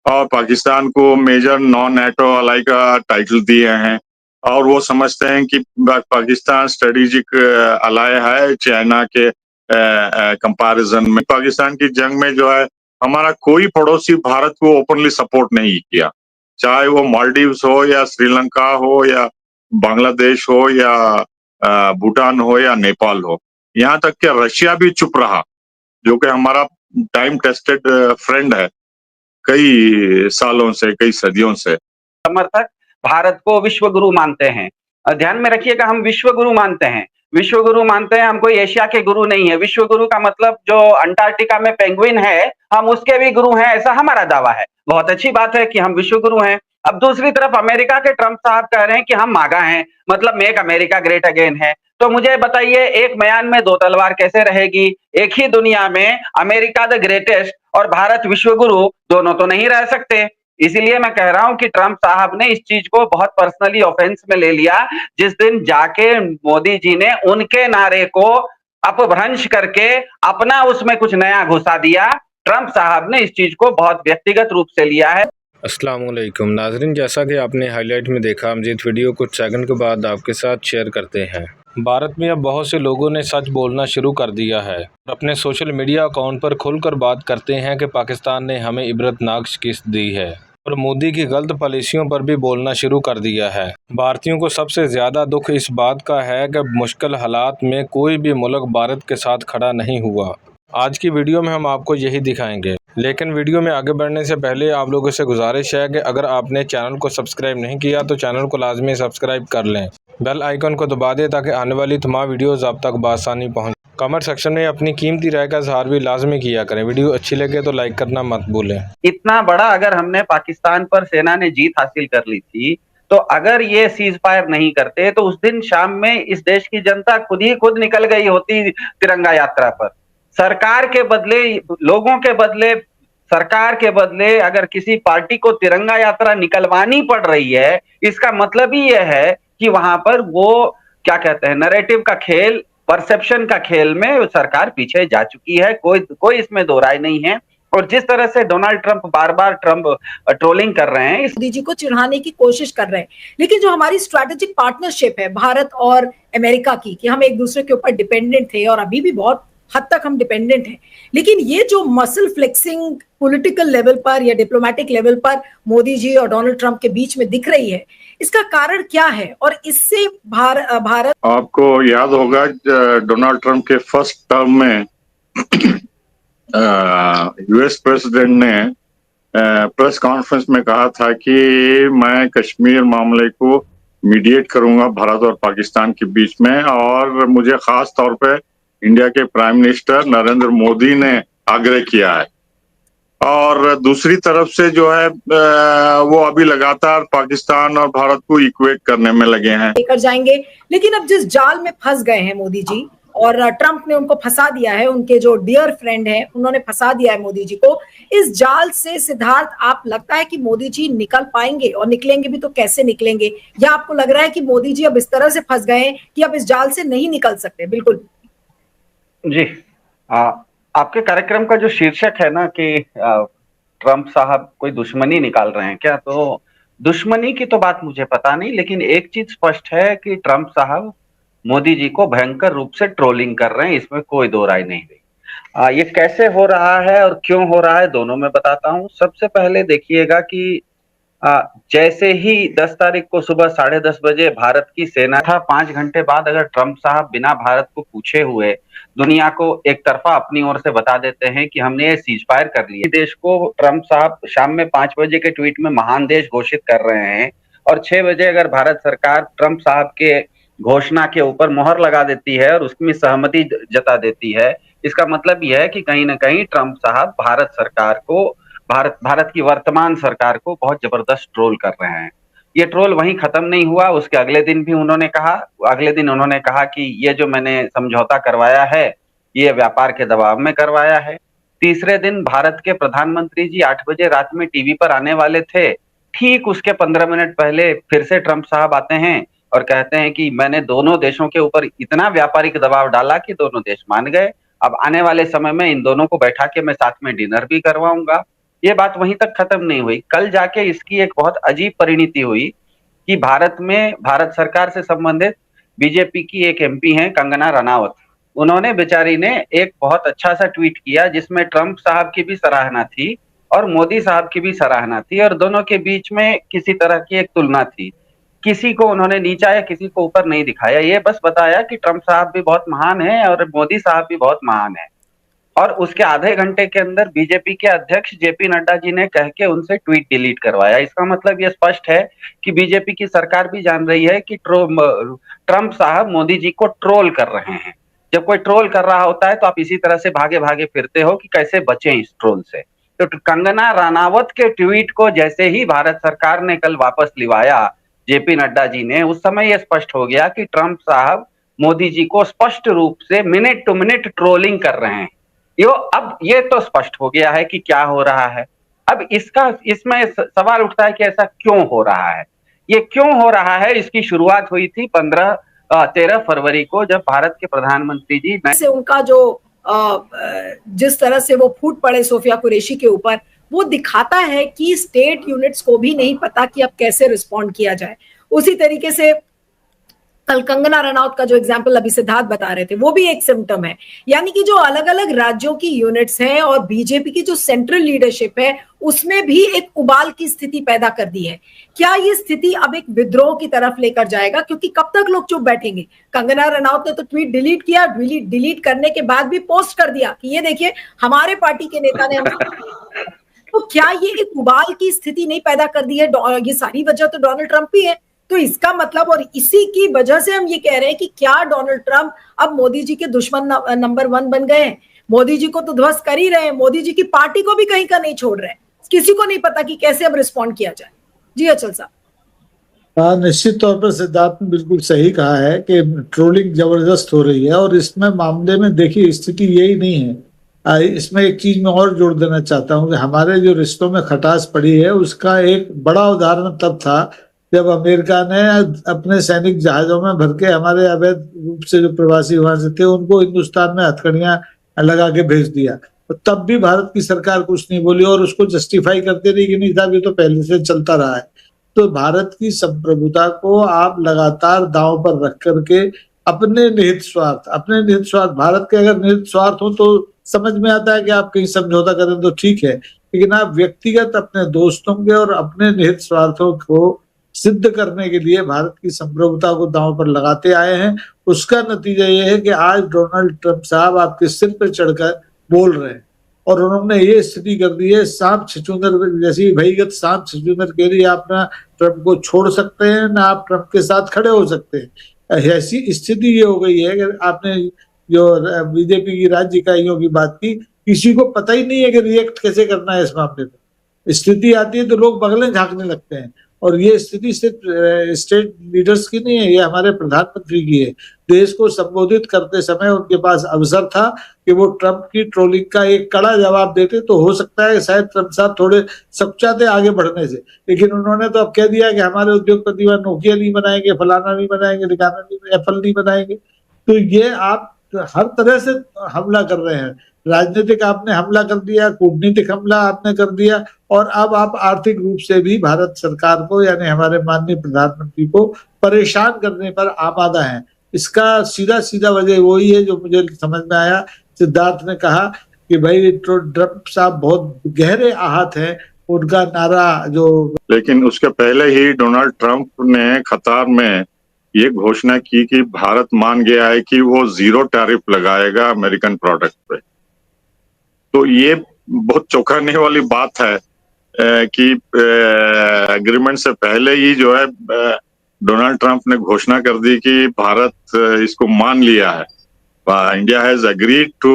और पाकिस्तान को major non NATO Alai का टाइटल दिए हैं और वो समझते हैं कि पाकिस्तान स्ट्रेटेजिक अलाई है चाइना के कंपैरिजन में। पाकिस्तान की जंग में जो है हमारा कोई पड़ोसी भारत को ओपनली सपोर्ट नहीं किया, चाहे वो मालदीव्स हो या श्रीलंका हो या बांग्लादेश हो या भूटान हो या नेपाल हो, यहाँ तक कि रशिया भी चुप रहा, जो कि हमारा टाइम टेस्टेड फ्रेंड है कई सालों से, कई सदियों से। समर्थक भारत को विश्व गुरु मानते हैं। ध्यान में रखिएगा, हम विश्व गुरु मानते हैं, विश्व गुरु मानते हैं, हम कोई एशिया के गुरु नहीं है। विश्व गुरु का मतलब जो अंटार्कटिका में पेंगुइन है, हम उसके भी गुरु हैं, ऐसा हमारा दावा है। बहुत अच्छी बात है कि हम विश्व गुरु हैं। अब दूसरी तरफ अमेरिका के ट्रंप साहब कह रहे हैं कि हम मागा हैं, मतलब मेक अमेरिका ग्रेट अगेन है। तो मुझे बताइए, एक म्यान में दो तलवार कैसे रहेगी? एक ही दुनिया में अमेरिका द ग्रेटेस्ट और भारत विश्व गुरु दोनों तो नहीं रह सकते। इसीलिए मैं कह रहा हूं कि ट्रंप साहब ने इस चीज को बहुत पर्सनली ऑफेंस में ले लिया, जिस दिन जाके मोदी जी ने उनके नारे को अपभ्रंश करके अपना उसमें कुछ नया घुसा दिया। ट्रंप साहब ने इस चीज को बहुत व्यक्तिगत रूप से लिया है। अस्सलाम वालेकुम नाज़रीन, जैसा कि आपने हाईलाइट में देखा, हम इस वीडियो कुछ सेकंड के बाद आपके साथ शेयर करते हैं। भारत में अब बहुत से लोगों ने सच बोलना शुरू कर दिया है, अपने सोशल मीडिया अकाउंट पर खुलकर बात करते हैं कि पाकिस्तान ने हमें इबरतनाक शिकस्त दी है और मोदी की गलत पॉलिसियों पर भी बोलना शुरू कर दिया है। भारतीयों को सबसे ज़्यादा दुख इस बात का है कि मुश्किल हालात में कोई भी मुल्क भारत के साथ खड़ा नहीं हुआ। आज की वीडियो में हम आपको यही दिखाएंगे, लेकिन वीडियो में आगे बढ़ने से पहले आप लोगों से गुजारिश है कि अगर आपने चैनल को सब्सक्राइब नहीं किया तो चैनल को लाजमी सब्सक्राइब कर लें, बेल आइकन को दबा दें ताकि आने वाली तमाम वीडियोज़ आप तक बआसानी पहुँच। कमेंट सेक्शन में अपनी कीमती राय का इजहार भी लाजमी किया करें। वीडियो अच्छी लगे तो लाइक करना मत भूलें। इतना बड़ा अगर हमने पाकिस्तान पर सेना ने जीत हासिल कर ली थी, तो अगर ये सीज फायर नहीं करते तो उस दिन शाम में इस देश की जनता खुद ही खुद निकल गई होती तिरंगा यात्रा पर। सरकार के बदले, लोगों के बदले, सरकार के बदले अगर किसी पार्टी को तिरंगा यात्रा निकलवानी पड़ रही है, इसका मतलब ही यह है कि वहां पर वो क्या कहते हैं, नैरेटिव का खेल, परसेप्शन का खेल में सरकार पीछे जा चुकी है। कोई इसमें दो राय नहीं है। और जिस तरह से डोनाल्ड ट्रंप बार बार ट्रोलिंग कर रहे हैं, मोदी जी को चिढ़ाने की कोशिश कर रहे हैं, लेकिन जो हमारी स्ट्रैटेजिक पार्टनरशिप है भारत और अमेरिका की, कि हम एक दूसरे के ऊपर डिपेंडेंट थे और अभी भी बहुत हद तक हम डिपेंडेंट हैं, लेकिन ये जो मसल फ्लेक्सिंग पॉलिटिकल लेवल पर या डिप्लोमेटिक लेवल पर मोदी जी और डोनाल्ड ट्रंप के बीच में दिख रही है, इसका कारण क्या है? और इससे भारत आपको याद होगा डोनाल्ड ट्रंप के फर्स्ट टर्म में यूएस प्रेसिडेंट ने प्रेस कॉन्फ्रेंस में कहा था कि मैं कश्मीर मामले को मीडिएट करूंगा भारत और पाकिस्तान के बीच में, और मुझे खास तौर पे इंडिया के प्राइम मिनिस्टर नरेंद्र मोदी ने आग्रह किया है। और दूसरी तरफ से जो है वो अभी लगातार पाकिस्तान और भारत को इक्वेट करने में लगे हैं, लेकर जाएंगे। लेकिन अब जिस जाल में फंस गए हैं मोदी जी, और ट्रंप ने उनको फंसा दिया है, उनके जो डियर फ्रेंड हैं उन्होंने फंसा दिया है मोदी जी को, इस जाल से सिद्धार्थ आप लगता है कि मोदी जी निकल पाएंगे? और निकलेंगे भी तो कैसे निकलेंगे? या आपको लग रहा है कि मोदी जी अब इस तरह से फंस गए हैं कि अब इस जाल से नहीं निकल सकते? बिल्कुल जी, आपके कार्यक्रम का जो शीर्षक है ना कि ट्रंप साहब कोई दुश्मनी निकाल रहे हैं क्या, तो दुश्मनी की तो बात मुझे पता नहीं, लेकिन एक चीज स्पष्ट है कि ट्रंप साहब मोदी जी को भयंकर रूप से ट्रोलिंग कर रहे हैं, इसमें कोई दो राय नहीं रही। ये कैसे हो रहा है और क्यों हो रहा है, दोनों मैं बताता हूं। सबसे पहले देखिएगा कि जैसे ही 10 तारीख को सुबह 10:30 बजे भारत की सेना था, 5 घंटे बाद अगर ट्रंप साहब बिना भारत को पूछे हुए दुनिया को एक तरफा अपनी ओर से बता देते हैं कि हमने ये सीज फायर कर लिया, देश को ट्रंप साहब शाम में 5 बजे के ट्वीट में महान देश घोषित कर रहे हैं, और 6 बजे अगर भारत सरकार ट्रंप साहब के घोषणा के ऊपर मोहर लगा देती है और उसमें सहमति जता देती है, इसका मतलब यह है कि कहीं ना कहीं ट्रंप साहब भारत सरकार को, भारत की वर्तमान सरकार को बहुत जबरदस्त ट्रोल कर रहे हैं। ये ट्रोल वहीं खत्म नहीं हुआ, उसके अगले दिन भी उन्होंने कहा कि ये जो मैंने समझौता करवाया है ये व्यापार के दबाव में करवाया है। तीसरे दिन भारत के प्रधानमंत्री जी 8 बजे रात में टीवी पर आने वाले थे, ठीक उसके 15 मिनट पहले फिर से ट्रंप साहब आते हैं और कहते हैं कि मैंने दोनों देशों के ऊपर इतना व्यापारिक दबाव डाला कि दोनों देश मान गए, अब आने वाले समय में इन दोनों को बैठा के मैं साथ में डिनर भी करवाऊंगा। ये बात वहीं तक खत्म नहीं हुई। कल जाके इसकी एक बहुत अजीब परिणति हुई कि भारत सरकार से संबंधित बीजेपी की एक एमपी हैं कंगना रनावत, उन्होंने बेचारी ने एक बहुत अच्छा सा ट्वीट किया जिसमें ट्रंप साहब की भी सराहना थी और मोदी साहब की भी सराहना थी और दोनों के बीच में किसी तरह की एक तुलना थी। किसी को उन्होंने नीचा या किसी को ऊपर नहीं दिखाया, ये बस बताया कि ट्रंप साहब भी बहुत महान हैं और मोदी साहब भी बहुत महान हैं। और उसके आधे घंटे के अंदर बीजेपी के अध्यक्ष जेपी नड्डा जी ने कह के उनसे ट्वीट डिलीट करवाया। इसका मतलब ये स्पष्ट है कि बीजेपी की सरकार भी जान रही है कि ट्रंप साहब मोदी जी को ट्रोल कर रहे हैं। जब कोई ट्रोल कर रहा होता है तो आप इसी तरह से भागे भागे फिरते हो कि कैसे बचें इस ट्रोल से। तो कंगना रनावत के ट्वीट को जैसे ही भारत सरकार ने कल वापस लिवाया जेपी नड्डा जी ने, उस समय यह स्पष्ट हो गया कि ट्रंप साहब मोदी जी को स्पष्ट रूप से मिनट टू मिनट ट्रोलिंग कर रहे हैं। अब ये तो स्पष्ट हो गया है कि क्या हो रहा है। अब इसमें सवाल उठता है कि ऐसा क्यों हो रहा है। ये क्यों हो रहा है, इसकी शुरुआत हुई थी 13 फरवरी को, जब भारत के प्रधानमंत्री जी से उनका जो जिस तरह से वो फूट पड़े सोफिया कुरैशी के ऊपर, वो दिखाता है कि स्टेट यूनिट्स को भी नहीं पता कि अब कैसे रिस्पॉन्ड किया जाए। उसी तरीके से कल कंगना रनौत का जो एग्जाम्पल अभी सिद्धार्थ बता रहे थे, वो भी एक सिम्टम है। यानी कि जो अलग अलग राज्यों की यूनिट्स हैं और बीजेपी की जो सेंट्रल लीडरशिप है, उसमें भी एक उबाल की स्थिति पैदा कर दी है। क्या ये स्थिति अब एक विद्रोह की तरफ लेकर जाएगा? क्योंकि कब तक लोग चुप बैठेंगे? कंगना रनौत ने तो ट्वीट डिलीट किया, डिलीट करने के बाद भी पोस्ट कर दिया कि ये देखिए हमारे पार्टी के नेता ने हमको तो क्या ये एक उबाल की स्थिति नहीं पैदा कर दी है? ये सारी वजह तो डोनाल्ड ट्रंप ही है। तो इसका मतलब, और इसी की वजह से हम ये कह रहे हैं कि क्या डोनाल्ड ट्रंप अब मोदी जी के दुश्मन नंबर 1 बन गए हैं? मोदी जी को तो ध्वस्त कर ही रहे हैं, मोदी जी की पार्टी को भी कहीं का नहीं छोड़ रहे हैं। किसी को नहीं पता कि कैसे अब रिस्पॉन्ड किया जाए। जी अचल साहब। निश्चित तौर पर सिद्धार्थ ने बिल्कुल सही कहा है कि ट्रोलिंग जबरदस्त हो रही है और इसमें मामले में देखिए स्थिति यही नहीं है। इसमें एक चीज मैं और जोड़ देना चाहता हूँ कि हमारे जो रिश्तों में खटास पड़ी है उसका एक बड़ा उदाहरण तब था जब अमेरिका ने अपने सैनिक जहाजों में भर के हमारे अवैध रूप से जो प्रवासी वहां से थे उनको हिंदुस्तान में हथकड़ियां लगा के भेज दिया। तो तब भी भारत की सरकार कुछ नहीं बोली और उसको जस्टिफाई करते रही कि नहीं साहब ये तो पहले से चलता रहा है। तो भारत की संप्रभुता को आप लगातार दांव पर रख करके अपने निहित स्वार्थ, भारत के अगर निहित स्वार्थ हो तो समझ में आता है कि आप कहीं समझौता करें तो ठीक है, लेकिन आप व्यक्तिगत अपने दोस्तों के और अपने निहित स्वार्थों को सिद्ध करने के लिए भारत की संप्रभुता को दांव पर लगाते आए हैं। उसका नतीजा यह है कि आज डोनाल्ड ट्रंप साहब आपके सिर पर चढ़कर बोल रहे हैं और उन्होंने ये स्थिति कर दी है सांप छछूंदर जैसी, भईगत सांप छछूंदर के लिए आप ना ट्रंप को छोड़ सकते हैं ना आप ट्रंप के साथ खड़े हो सकते हैं। ऐसी स्थिति ये हो गई है कि आपने जो बीजेपी की राज्य इकाइयों की बात की, किसी को पता ही नहीं है कि रिएक्ट कैसे करना है इस मामले में। स्थिति आती है तो लोग बगलें झांकने लगते हैं और ये स्थिति सिर्फ स्टेट लीडर्स की नहीं है, ये हमारे प्रधानमंत्री की है। देश को संबोधित करते समय उनके पास अवसर था कि वो ट्रंप की ट्रोलिंग का एक कड़ा जवाब देते तो हो सकता है शायद ट्रंप साहब थोड़े सच्चाते आगे बढ़ने से, लेकिन उन्होंने तो अब कह दिया कि हमारे उद्योगपति वह नोकिया नहीं बनाएंगे, फलाना नहीं बनाएंगे, ठिकाना नहीं, एप्पल नहीं बनाएंगे। तो ये आप हर तरह से हमला कर रहे हैं। राजनीतिक आपने हमला कर दिया, कूटनीतिक हमला आपने कर दिया और अब आप आर्थिक रूप से भी भारत सरकार को यानी हमारे माननीय प्रधानमंत्री को परेशान करने पर आमादा हैं। इसका सीधा सीधा वजह वही है जो मुझे समझ में आया। सिद्धार्थ ने कहा कि भाई ट्रंप साहब बहुत गहरे आहत हैं, उनका नारा जो, लेकिन उसके पहले ही डोनाल्ड ट्रंप ने कतार में ये घोषणा की कि भारत मान गया है कि वो 0 टैरिफ लगाएगा अमेरिकन प्रोडक्ट पे। तो ये बहुत चौंकाने वाली बात है कि एग्रीमेंट से पहले ही जो है डोनाल्ड ट्रंप ने घोषणा कर दी कि भारत इसको मान लिया है, India has agreed to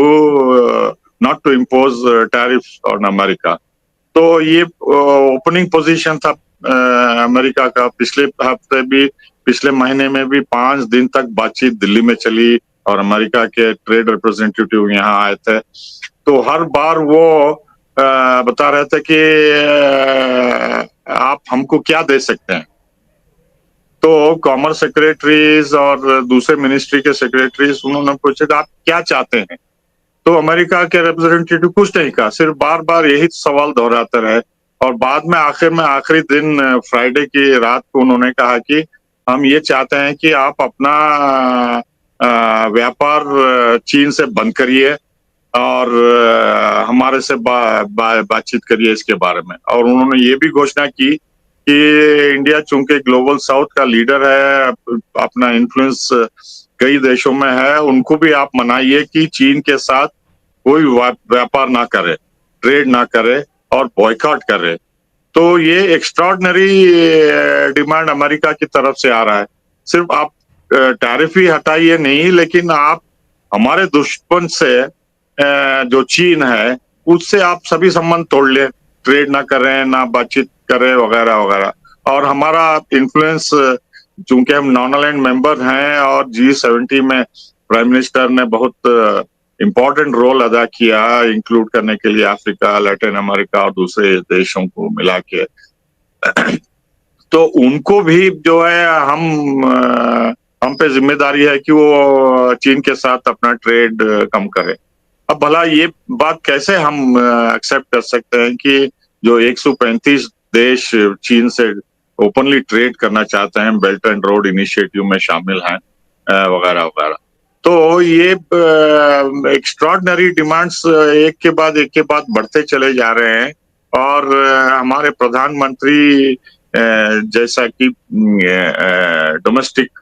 not to impose tariff on America. तो ये ओपनिंग पोजीशन था अमेरिका का। पिछले महीने में भी 5 दिन तक बातचीत दिल्ली में चली और अमेरिका के ट्रेड रिप्रेजेंटेटिव यहाँ आए थे। तो हर बार वो बता रहे थे कि आप हमको क्या दे सकते हैं। तो कॉमर्स सेक्रेटरीज और दूसरे मिनिस्ट्री के सेक्रेटरीज उन्होंने पूछा आप क्या चाहते हैं, तो अमेरिका के रिप्रेजेंटेटिव कुछ नहीं कहा, सिर्फ बार बार यही सवाल दोहराते रहे। और बाद में आखिरी दिन फ्राइडे की रात को उन्होंने कहा कि हम ये चाहते हैं कि आप अपना व्यापार चीन से बंद करिए और हमारे से बातचीत करिए इसके बारे में। और उन्होंने ये भी घोषणा की कि इंडिया चूंकि ग्लोबल साउथ का लीडर है, अपना इन्फ्लुएंस कई देशों में है, उनको भी आप मनाइए कि चीन के साथ कोई व्यापार ना करे, ट्रेड ना करे और बॉयकॉट करे। तो ये एक्स्ट्राऑर्डिनरी डिमांड अमेरिका की तरफ से आ रहा है। सिर्फ आप टैरिफ ही हटाइए नहीं, लेकिन आप हमारे दुश्मन से जो चीन है उससे आप सभी संबंध तोड़ ले, ट्रेड ना करें, ना बातचीत करें वगैरह वगैरह। और हमारा इन्फ्लुएंस, चूंकि हम नॉन अलाइंड मेंबर हैं और G70 में प्राइम मिनिस्टर ने बहुत इम्पोर्टेंट रोल अदा किया इंक्लूड करने के लिए अफ्रीका, लैटिन अमेरिका और दूसरे देशों को मिला के, तो उनको भी जो है हम पे जिम्मेदारी है कि वो चीन के साथ अपना ट्रेड कम करे। अब भला ये बात कैसे हम एक्सेप्ट कर सकते हैं कि जो 135 देश चीन से ओपनली ट्रेड करना चाहते हैं, बेल्ट एंड रोड इनिशिएटिव में शामिल हैं वगैरह वगैरह। तो ये एक्स्ट्राऑर्डिनरी डिमांड्स एक के बाद बढ़ते चले जा रहे हैं। और हमारे प्रधानमंत्री जैसा कि डोमेस्टिक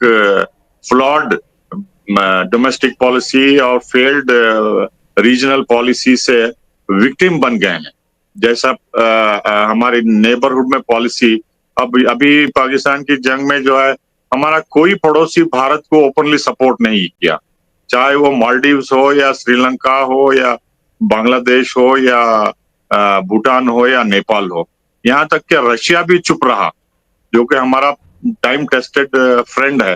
फ्लॉड डोमेस्टिक पॉलिसी और फेल्ड रीजनल पॉलिसी से विक्टिम बन गए हैं। जैसा हमारे नेबरहुड में पॉलिसी, अभी पाकिस्तान की जंग में जो है हमारा कोई पड़ोसी भारत को ओपनली सपोर्ट नहीं किया, चाहे वो मालदीव्स हो या श्रीलंका हो या बांग्लादेश हो या भूटान हो या नेपाल हो। यहाँ तक कि रशिया भी चुप रहा, जो कि हमारा टाइम टेस्टेड फ्रेंड है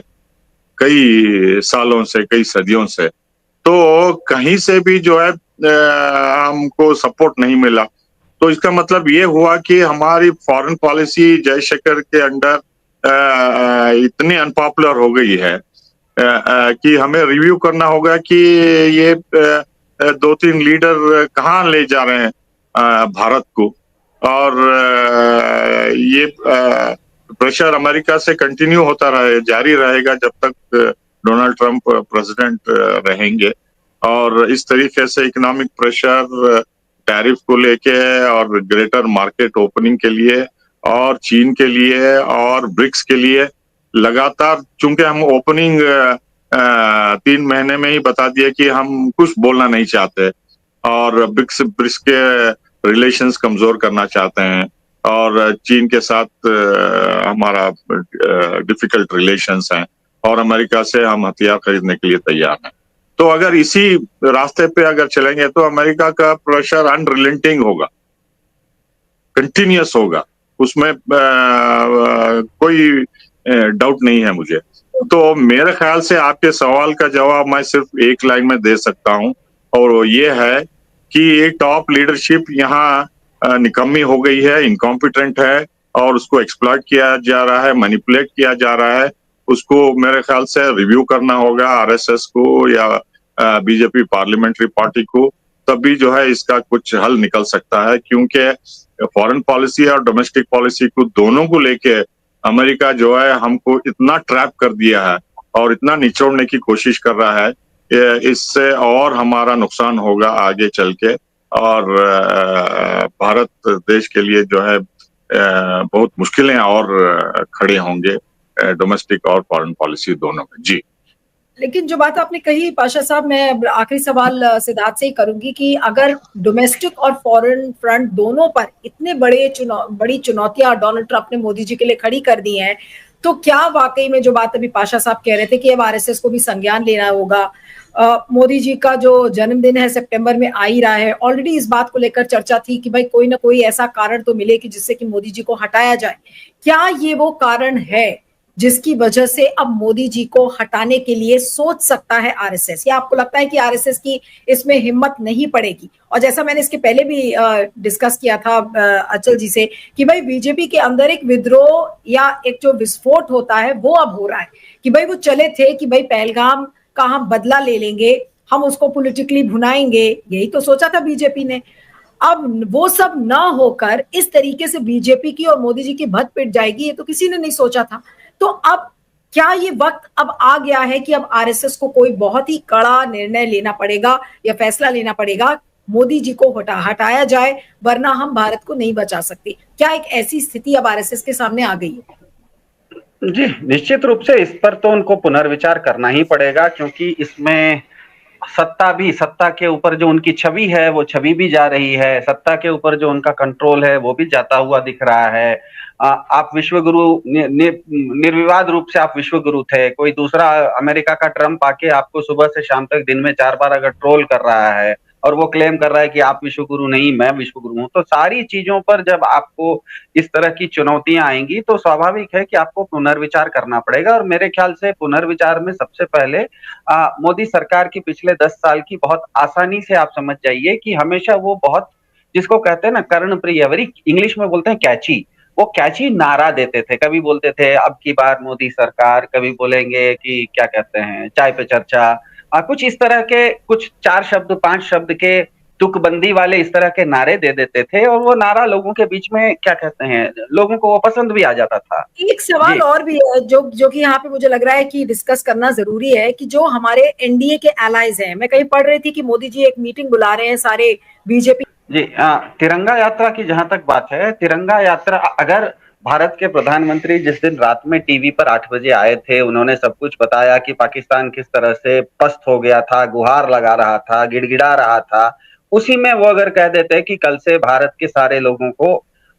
कई सालों से, कई सदियों से। तो कहीं से भी जो है हमको सपोर्ट नहीं मिला। तो इसका मतलब ये हुआ कि हमारी फॉरेन पॉलिसी जयशंकर के अंडर इतनी अनपॉपुलर हो गई है कि हमें रिव्यू करना होगा कि ये 2-3 लीडर कहाँ ले जा रहे हैं भारत को। और ये प्रेशर अमेरिका से कंटिन्यू होता जारी रहेगा जब तक डोनाल्ड ट्रंप प्रेसिडेंट रहेंगे। और इस तरीके से इकोनॉमिक प्रेशर टैरिफ को लेके और ग्रेटर मार्केट ओपनिंग के लिए और चीन के लिए और ब्रिक्स के लिए लगातार, चूंकि हम ओपनिंग 3 महीने में ही बता दिया कि हम कुछ बोलना नहीं चाहते और ब्रिक्स के रिलेशंस कमजोर करना चाहते हैं और चीन के साथ हमारा डिफिकल्ट रिलेशंस हैं और अमेरिका से हम हथियार खरीदने के लिए तैयार हैं। तो अगर इसी रास्ते पे अगर चलेंगे तो अमेरिका का प्रेशर अनरिलेंटिंग होगा, कंटिन्यूअस होगा, उसमें कोई डाउट नहीं है मुझे। तो मेरे ख्याल से आपके सवाल का जवाब मैं सिर्फ एक लाइन में दे सकता हूं और वो ये है कि ये टॉप लीडरशिप यहाँ निकम्मी हो गई है, इनकॉम्पिटेंट है और उसको एक्सप्लॉइट किया जा रहा है, मैनिपुलेट किया जा रहा है। उसको मेरे ख्याल से रिव्यू करना होगा आरएसएस को या बीजेपी पार्लियामेंट्री पार्टी को, तभी जो है इसका कुछ हल निकल सकता है। क्योंकि फॉरेन पॉलिसी और डोमेस्टिक पॉलिसी को दोनों को लेके अमेरिका जो है हमको इतना ट्रैप कर दिया है और इतना निचोड़ने की कोशिश कर रहा है, इससे और हमारा नुकसान होगा आगे चल के। और भारत देश के लिए जो है बहुत मुश्किलें और खड़े होंगे डोमेस्टिक और फॉरेन पॉलिसी दोनों में। जी, लेकिन जो बात आपने कही पाशा साहब, मैं आखिरी सवाल सिद्धार्थ से ही करूंगी कि अगर डोमेस्टिक और फॉरेन फ्रंट दोनों पर इतने बड़ी चुनौतियां डोनाल्ड ट्रंप ने मोदी जी के लिए खड़ी कर दी हैं, तो क्या वाकई में जो बात अभी पाशा साहब कह रहे थे कि अब आरएसएस को भी संज्ञान लेना होगा। मोदी जी का जो जन्मदिन है सितंबर में आ ही रहा है, ऑलरेडी इस बात को लेकर चर्चा थी कि भाई कोई ना कोई ऐसा कारण तो मिले कि जिससे कि मोदी जी को हटाया जाए। क्या ये वो कारण है जिसकी वजह से अब मोदी जी को हटाने के लिए सोच सकता है आरएसएस, या आपको लगता है कि आरएसएस की इसमें हिम्मत नहीं पड़ेगी? और जैसा मैंने इसके पहले भी डिस्कस किया था अचल जी से कि भाई बीजेपी के अंदर एक विद्रोह या एक जो विस्फोट होता है वो अब हो रहा है कि भाई वो चले थे कि भाई पहलगाम का हम बदला ले लेंगे हम उसको पॉलिटिकली भुनाएंगे, यही तो सोचा था बीजेपी ने। अब वो सब ना होकर इस तरीके से बीजेपी की और मोदी जी की भत पिट जाएगी, ये तो किसी ने नहीं सोचा था। तो अब क्या ये वक्त अब आ गया है कि अब आरएसएस को कोई बहुत ही कड़ा निर्णय लेना पड़ेगा या फैसला लेना पड़ेगा, मोदी जी को हटाया जाए, वरना हम भारत को नहीं बचा सकते। क्या एक ऐसी स्थिति अब आरएसएस के सामने आ गई है? जी, निश्चित रूप से इस पर तो उनको पुनर्विचार करना ही पड़ेगा, क्योंकि इसमें सत्ता के ऊपर जो उनकी छवि है वो छवि भी जा रही है, सत्ता के ऊपर जो उनका कंट्रोल है वो भी जाता हुआ दिख रहा है। आप विश्वगुरु निर्विवाद रूप से आप विश्वगुरु थे, कोई दूसरा अमेरिका का ट्रम्प आके आपको सुबह से शाम तक दिन में 4 बार अगर ट्रोल कर रहा है और वो क्लेम कर रहा है कि आप विश्वगुरु नहीं, मैं विश्वगुरु हूं, तो सारी चीजों पर जब आपको इस तरह की चुनौतियां आएंगी तो स्वाभाविक है कि आपको पुनर्विचार करना पड़ेगा। और मेरे ख्याल से पुनर्विचार में सबसे पहले मोदी सरकार की पिछले 10 साल की बहुत आसानी से आप समझ जाइए कि हमेशा वो बहुत, जिसको कहते हैं ना कर्णप्रिय, वेरी इंग्लिश में बोलते हैं कैची, वो कैची नारा देते थे। कभी बोलते थे अब की बार मोदी सरकार, कभी बोलेंगे कि क्या कहते हैं चाय पे चर्चा, कुछ इस तरह के कुछ 4 शब्द 5 शब्द के तुकबंदी वाले इस तरह के नारे दे देते थे, और वो नारा लोगों के बीच में क्या कहते हैं, लोगों को वो पसंद भी आ जाता था। एक सवाल और भी है जो कि यहाँ पे मुझे लग रहा है कि डिस्कस करना जरूरी है, कि जो हमारे एनडीए के एलाइज हैं, मैं कहीं पढ़ रही थी कि मोदी जी एक मीटिंग बुला रहे हैं सारे बीजेपी। जी, तिरंगा यात्रा की जहां तक बात है, तिरंगा यात्रा, अगर भारत के प्रधानमंत्री जिस दिन रात में टीवी पर 8 बजे आए थे, उन्होंने सब कुछ बताया कि पाकिस्तान किस तरह से पस्त हो गया था, गुहार लगा रहा था, गिड़गिड़ा रहा था, उसी में वो अगर कह देते कि कल से भारत के सारे लोगों को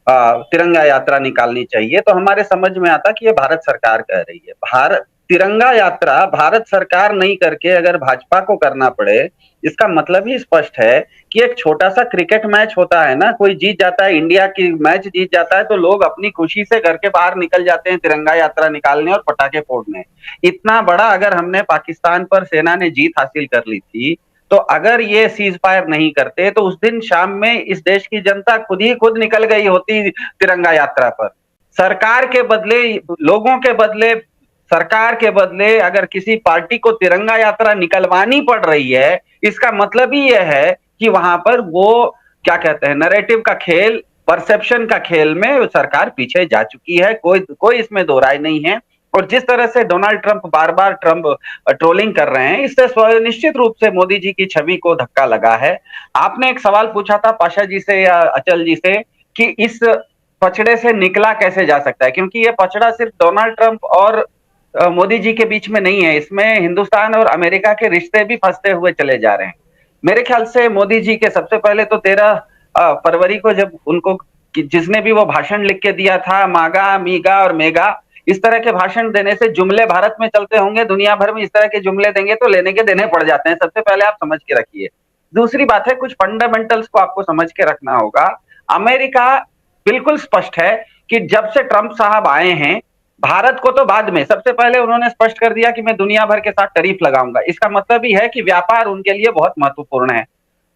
तिरंगा यात्रा निकालनी चाहिए, तो हमारे समझ में आता कि ये भारत सरकार कह रही है। भारत तिरंगा यात्रा भारत सरकार नहीं करके अगर भाजपा को करना पड़े, इसका मतलब ही स्पष्ट है कि एक छोटा सा क्रिकेट मैच होता है ना, कोई जीत जाता है, इंडिया की मैच जीत जाता है, तो लोग अपनी खुशी से घर के बाहर निकल जाते हैं तिरंगा यात्रा निकालने और पटाखे फोड़ने। इतना बड़ा अगर हमने पाकिस्तान पर सेना ने जीत हासिल कर ली थी, तो अगर ये सीज फायर नहीं करते तो उस दिन शाम में इस देश की जनता खुद ही खुद निकल गई होती तिरंगा यात्रा पर। सरकार के बदले, लोगों के बदले, सरकार के बदले अगर किसी पार्टी को तिरंगा यात्रा निकलवानी पड़ रही है, इसका मतलब ही यह है कि वहां पर वो क्या कहते हैं नैरेटिव का खेल, परसेप्शन का खेल में सरकार पीछे जा चुकी है। कोई इसमें दो राय नहीं है। और जिस तरह से डोनाल्ड ट्रंप बार बार ट्रोलिंग कर रहे हैं, इससे निश्चित रूप से मोदी जी की छवि को धक्का लगा है। आपने एक सवाल पूछा था पाशा जी से या अचल जी से कि इस पचड़े से निकला कैसे जा सकता है, क्योंकि ये पचड़ा सिर्फ डोनाल्ड ट्रंप और मोदी जी के बीच में नहीं है, इसमें हिंदुस्तान और अमेरिका के रिश्ते भी फंसते हुए चले जा रहे हैं। मेरे ख्याल से मोदी जी के सबसे पहले तो 13 फरवरी को जब उनको जिसने भी वो भाषण लिख के दिया था, मागा, मीगा और मेगा, इस तरह के भाषण देने से जुमले भारत में चलते होंगे, दुनिया भर में इस तरह के जुमले देंगे तो लेने के देने पड़ जाते हैं। सबसे पहले आप समझ के रखिए। दूसरी बात है, कुछ फंडामेंटल्स को आपको समझ के रखना होगा। अमेरिका बिल्कुल स्पष्ट है कि जब से ट्रंप साहब आए हैं, भारत को तो बाद में, सबसे पहले उन्होंने स्पष्ट कर दिया कि मैं दुनिया भर के साथ टैरिफ लगाऊंगा। इसका मतलब ही है कि व्यापार उनके लिए बहुत महत्वपूर्ण है।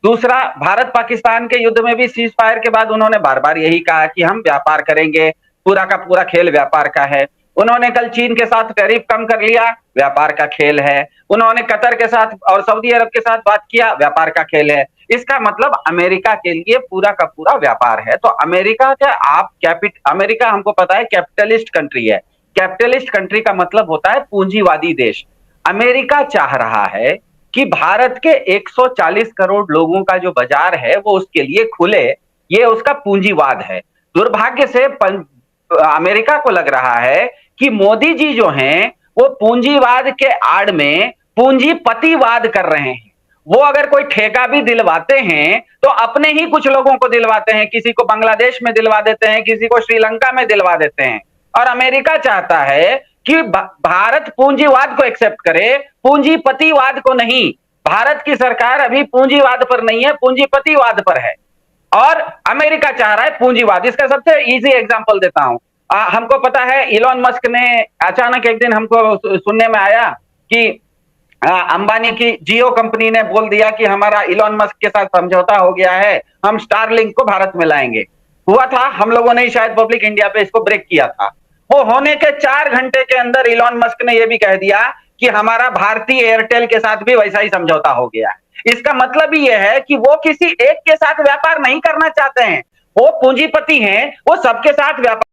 दूसरा, भारत पाकिस्तान के युद्ध में भी सीज फायर के बाद उन्होंने बार बार यही कहा कि हम व्यापार करेंगे, पूरा का पूरा खेल व्यापार का है। उन्होंने कल चीन के साथ टैरिफ कम कर लिया, व्यापार का खेल है। उन्होंने कतर के साथ और सऊदी अरब के साथ बात किया, व्यापार का खेल है। इसका मतलब अमेरिका के लिए पूरा का पूरा व्यापार है। तो अमेरिका के अमेरिका हमको पता है कैपिटलिस्ट कंट्री है। कैपिटलिस्ट कंट्री का मतलब होता है पूंजीवादी देश। अमेरिका चाह रहा है कि भारत के 140 करोड़ लोगों का जो बाजार है वो उसके लिए खुले, ये उसका पूंजीवाद है। दुर्भाग्य से अमेरिका को लग रहा है कि मोदी जी जो हैं वो पूंजीवाद के आड़ में पूंजीपतिवाद कर रहे हैं। वो अगर कोई ठेका भी दिलवाते हैं तो अपने ही कुछ लोगों को दिलवाते हैं, किसी को बांग्लादेश में दिलवा देते हैं, किसी को श्रीलंका में दिलवा देते हैं। और अमेरिका चाहता है कि भारत पूंजीवाद को एक्सेप्ट करे, पूंजीपतिवाद को नहीं। भारत की सरकार अभी पूंजीवाद पर नहीं है, पूंजीपतिवाद पर है, और अमेरिका चाह रहा है पूंजीवाद। इसका सबसे इजी एग्जांपल देता हूं। हमको पता है इलॉन मस्क ने अचानक एक दिन हमको सुनने में आया कि अंबानी की जियो कंपनी ने बोल दिया कि हमारा इलॉन मस्क के साथ समझौता हो गया है, हम स्टारलिंक को भारत में लाएंगे। हुआ था, हम लोगों ने शायद पब्लिक इंडिया पे इसको ब्रेक किया था। वो होने के 4 घंटे के अंदर इलॉन मस्क ने यह भी कह दिया कि हमारा भारतीय एयरटेल के साथ भी वैसा ही समझौता हो गया है। इसका मतलब ही यह है कि वो किसी एक के साथ व्यापार नहीं करना चाहते हैं, वो पूंजीपति हैं, वो सबके साथ व्यापार